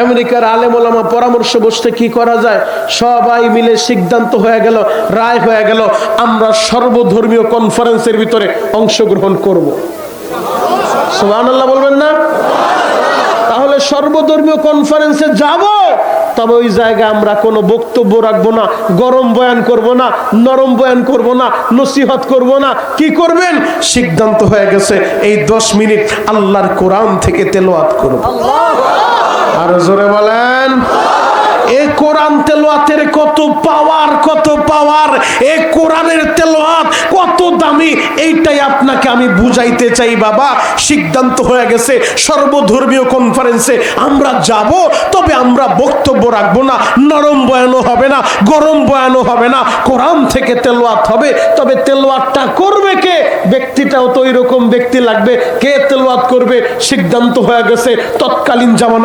আমেরিকার আলেম ওলামা পরামর্শ বসতে কি করা যায়, সবাই মিলে সিদ্ধান্ত হয়ে গেল, রায় হয়ে গেল, আমরা সর্বধর্মীয় কনফারেন্সের ভিতরে অংশগ্রহণ করব। সুবহানাল্লাহ বলবেন না? তাহলে সর্বধর্মীয় কনফারেন্সে যাব, তবে ওই জায়গায় আমরা কোনো বক্তব্য রাখবো না, গরম বয়ান করব না, নরম বয়ান করব না, নসিহত করব না। কি করবেন? সিদ্ধান্ত হয়ে গেছে এই 10 মিনিট আল্লাহর কোরআন থেকে তেলাওয়াত করব। আরো জোরে বলেন। এই কোরআন তেলাওয়াতের কত পাওয়ার, কত পাওয়ার! এই কোরআনের তেলাওয়াত কত দামি, এইটাই আপনাকে আমি বুঝাইতে চাই বাবা। সিদ্ধান্ত হয়ে গেছে সর্বধর্মীয় কনফারেন্সে আমরা যাব, তবে আমরা বক্তব্য রাখবো না, নরম বয়ানও হবে না, গরম বয়ানও হবে না, কোরআন থেকে তেলাওয়াত হবে। তবে তেলাওয়াতটা করবে কে? ব্যক্তিটাও তো ওই রকম ব্যক্তি লাগবে। কে তেলাওয়াত করবে? সিদ্ধান্ত হয়ে গেছে তৎকালীন জামানা